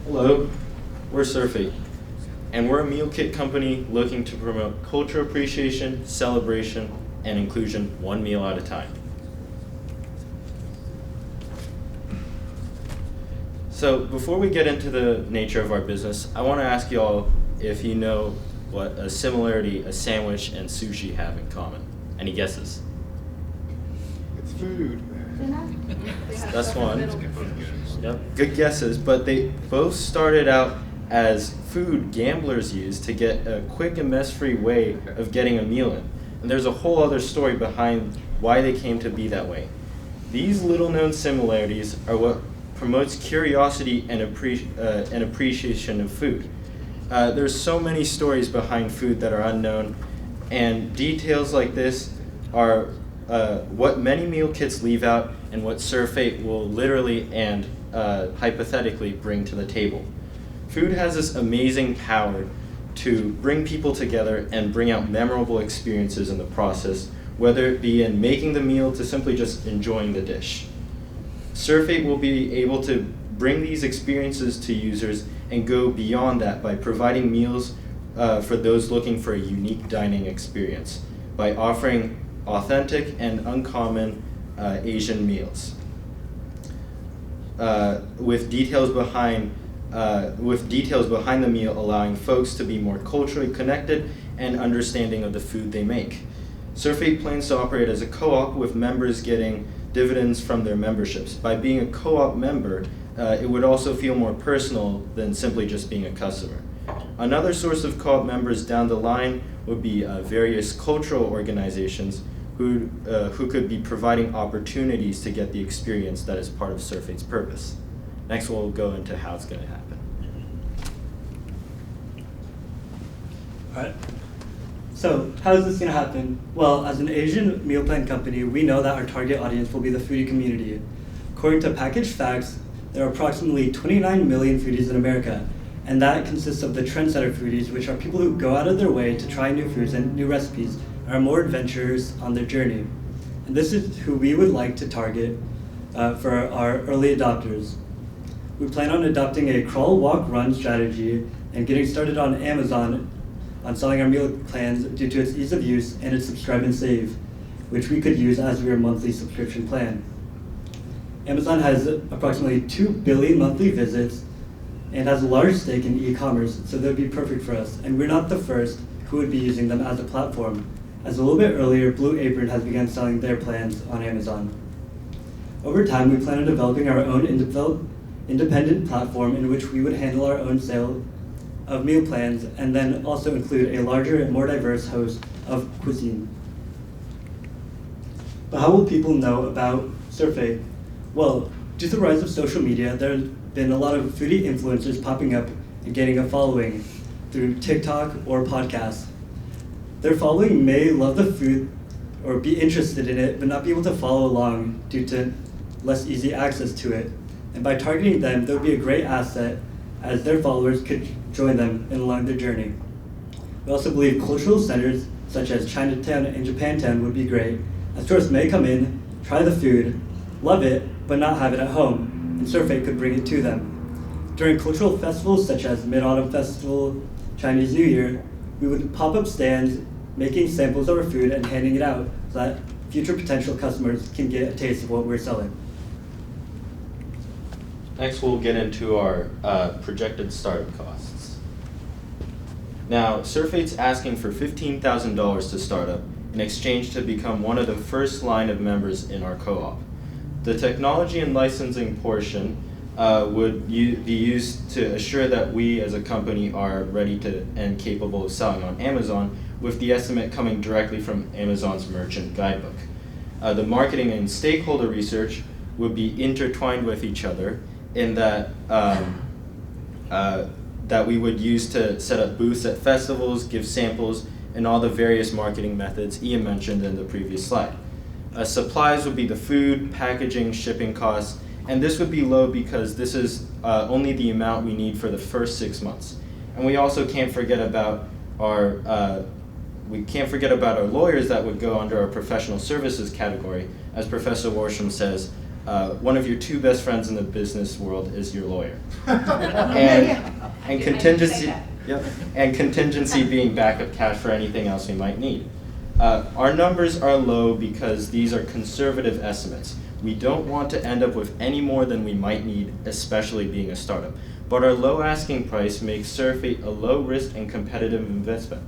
Hello, we're Surfate, and we're a meal kit company looking to promote cultural appreciation, celebration, and inclusion one meal at a time. So before we get into the nature of our business, I want to ask you all if you know what a similarity a sandwich and sushi have in common. Any guesses? It's food. That's one. Yep, good guesses, but they both started out as food gamblers used to get a quick and mess-free way of getting a meal in. And there's a whole other story behind why they came to be that way. These little-known similarities are what promotes curiosity and appreciation of food. There's so many stories behind food that are unknown, and details like this are what many meal kits leave out and what Surfate will literally and hypothetically bring to the table. Food has this amazing power to bring people together and bring out memorable experiences in the process, whether it be in making the meal to simply just enjoying the dish. Surfate will be able to bring these experiences to users and go beyond that by providing meals for those looking for a unique dining experience by offering authentic and uncommon Asian meals with details behind the meal, allowing folks to be more culturally connected and understanding of the food they make. Surfate plans to operate as a co-op with members getting dividends from their memberships. By being a co-op member, it would also feel more personal than simply just being a customer. Another source of co-op members down the line would be various cultural organizations who could be providing opportunities to get the experience that is part of Surfate's purpose. Next, we'll go into how it's going to happen. All right. So how is this going to happen? Well, as an Asian meal plan company, we know that our target audience will be the foodie community. According to Packaged Facts, there are approximately 29 million foodies in America, and that consists of the trendsetter foodies, which are people who go out of their way to try new foods and new recipes, and are more adventurous on their journey. And this is who we would like to target for our early adopters. We plan on adopting a crawl, walk, run strategy and getting started on Amazon on selling our meal plans due to its ease of use and its subscribe and save, which we could use as your monthly subscription plan. Amazon has approximately 2 billion monthly visits and has a large stake in e-commerce, so they'd be perfect for us. And we're not the first who would be using them as a platform, as a little bit earlier, Blue Apron has begun selling their plans on Amazon. Over time, we plan on developing our own independent platform in which we would handle our own sale of meal plans and then also include a larger and more diverse host of cuisine. But how will people know about Surfate? Well, due to the rise of social media, there have been a lot of foodie influencers popping up and gaining a following through TikTok or podcasts. Their following may love the food or be interested in it, but not be able to follow along due to less easy access to it. And by targeting them, that would be a great asset as their followers could join them along their journey. We also believe cultural centers such as Chinatown and Japantown would be great, as tourists may come in, try the food, love it, but not have it at home, and Surfate could bring it to them. During cultural festivals such as Mid-Autumn Festival, Chinese New Year, we would pop up stands making samples of our food and handing it out so that future potential customers can get a taste of what we're selling. Next, we'll get into our projected startup costs. Now, Surfate's asking for $15,000 to start up in exchange to become one of the first line of members in our co-op. The technology and licensing portion would be used to assure that we as a company are ready to and capable of selling on Amazon, with the estimate coming directly from Amazon's merchant guidebook. The marketing and stakeholder research would be intertwined with each other in that that we would use to set up booths at festivals, give samples, and all the various marketing methods Ian mentioned in the previous slide. Supplies would be the food, packaging, shipping costs, and this would be low because this is only the amount we need for the first 6 months. And we also can't forget about our lawyers that would go under our professional services category. As Professor Worsham says, one of your two best friends in the business world is your lawyer. And contingency, yep, and contingency being backup cash for anything else we might need. Our numbers are low because these are conservative estimates. We don't want to end up with any more than we might need, especially being a startup. But our low asking price makes Surfate a low risk and competitive investment.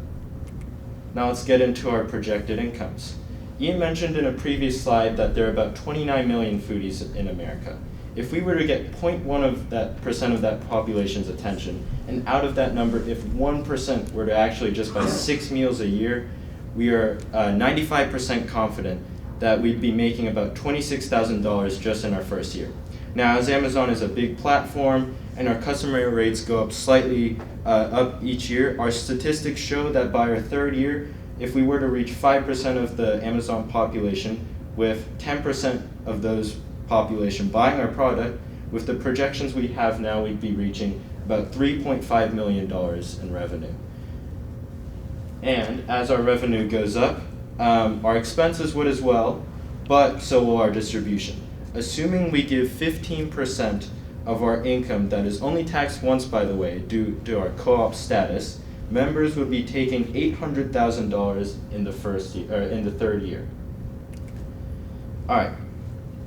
Now let's get into our projected incomes. Ian mentioned in a previous slide that there are about 29 million foodies in America. If we were to get 0.1% of that population's attention, and out of that number, if 1% were to actually just buy 6 meals a year, we are 95% confident that we'd be making about $26,000 just in our first year. Now, as Amazon is a big platform and our customer rates go up slightly up each year, our statistics show that by our third year, if we were to reach 5% of the Amazon population, with 10% of those population buying our product, with the projections we have now, we'd be reaching about $3.5 million in revenue. And as our revenue goes up, our expenses would as well, but so will our distribution. Assuming we give 15% of our income that is only taxed once, by the way, due to our co-op status, members would be taking $800,000 in the first year, or in the third year. All right,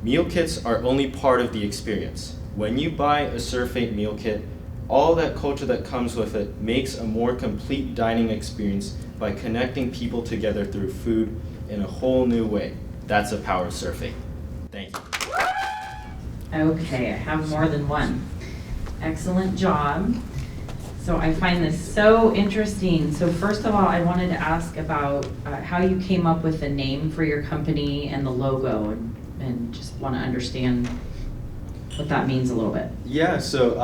meal kits are only part of the experience. When you buy a Surfate meal kit, all that culture that comes with it makes a more complete dining experience by connecting people together through food in a whole new way. That's the power of Surfate. Thank you. Okay, I have more than one. Excellent job. So I find this so interesting. So first of all, I wanted to ask about how you came up with the name for your company and the logo, and just want to understand what that means a little bit. Yeah, so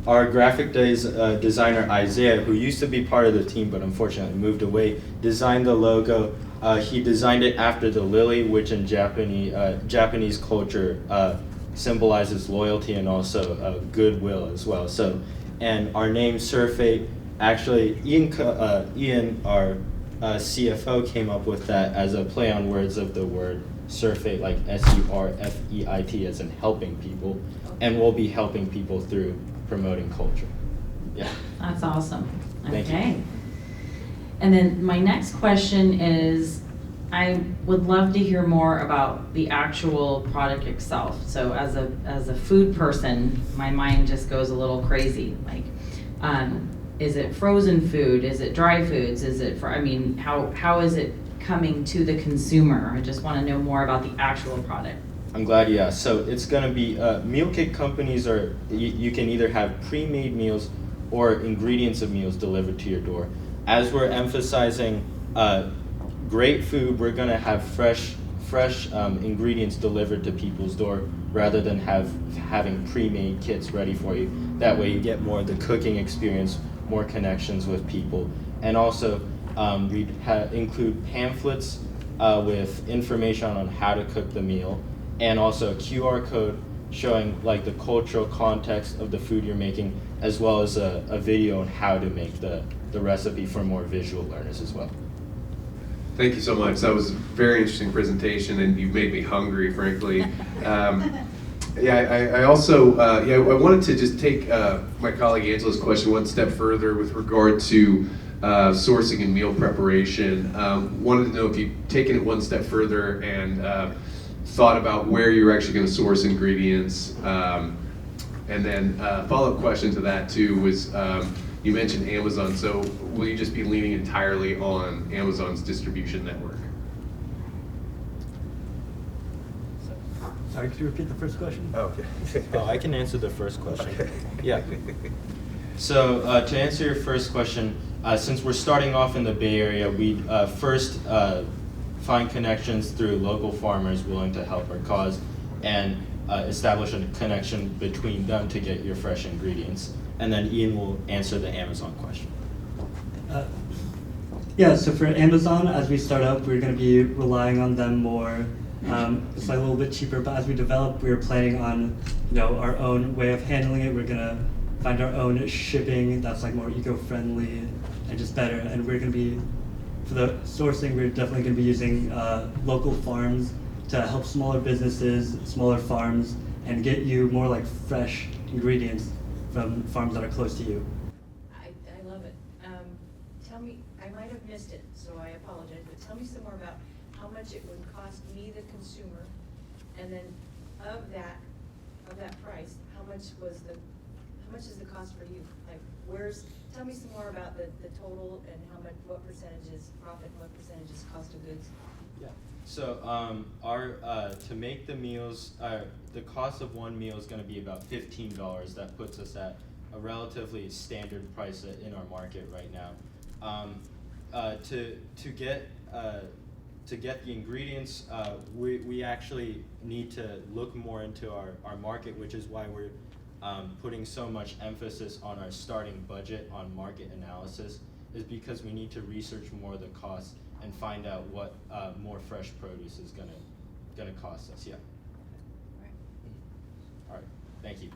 our graphic designer Isaiah, who used to be part of the team but unfortunately moved away, designed the logo. He designed it after the lily, which in Japanese culture symbolizes loyalty and also goodwill as well. So, and our name Surfate, actually Ian, our CFO, came up with that as a play on words of the word Surfate, like S-U-R-F-E-I-T, as in helping people, and we'll be helping people through promoting culture. Yeah. That's awesome. Thank Okay. you. And then my next question is, I would love to hear more about the actual product itself. So as a food person, my mind just goes a little crazy. Like, is it frozen food? Is it dry foods? Is it how is it coming to the consumer? I just want to know more about the actual product. I'm glad you asked. So it's going to be, meal kit companies are, you can either have pre-made meals or ingredients of meals delivered to your door. As we're emphasizing great food, we're going to have fresh ingredients delivered to people's door rather than having pre-made kits ready for you. That way you get more of the cooking experience, more connections with people. And also we include pamphlets with information on how to cook the meal, and also a QR code showing like the cultural context of the food you're making, as well as a video on how to make the recipe for more visual learners as well. Thank you so much. That was a very interesting presentation, and you made me hungry, frankly. I also I wanted to just take my colleague Angela's question one step further with regard to sourcing and meal preparation. Wanted to know if you've taken it one step further and thought about where you're actually going to source ingredients. And then follow-up question to that too was, you mentioned Amazon, so will you just be leaning entirely on Amazon's distribution network? Sorry, could you repeat the first question? Oh, okay. Oh, I can answer the first question. Okay. Yeah. So to answer your first question, since we're starting off in the Bay Area, we first find connections through local farmers willing to help our cause, and establish a connection between them to get your fresh ingredients. And then Ian will answer the Amazon question. Yeah, so for Amazon, as we start up, we're going to be relying on them more. It's like a little bit cheaper, but as we develop, we're planning on our own way of handling it. We're going to find our own shipping that's like more eco-friendly and just better. And we're going to be, for the sourcing, we're definitely going to be using local farms to help smaller businesses, smaller farms, and get you more like fresh ingredients from farms that are close to you. I love it. Tell me, I might have missed it, so I apologize, but tell me some more about how much it would cost me, the consumer, and then of that price, how much is the cost for you? Like, tell me some more about the total and what percentage is profit and what percentage is cost of goods? Yeah. So to make the meals, the cost of one meal is going to be about $15. That puts us at a relatively standard price in our market right now. To get the ingredients, we actually need to look more into our market, which is why we're putting so much emphasis on our starting budget on market analysis, is because we need to research more of the costs and find out what more fresh produce is gonna cost us. Yeah. Right. All right. Thank you.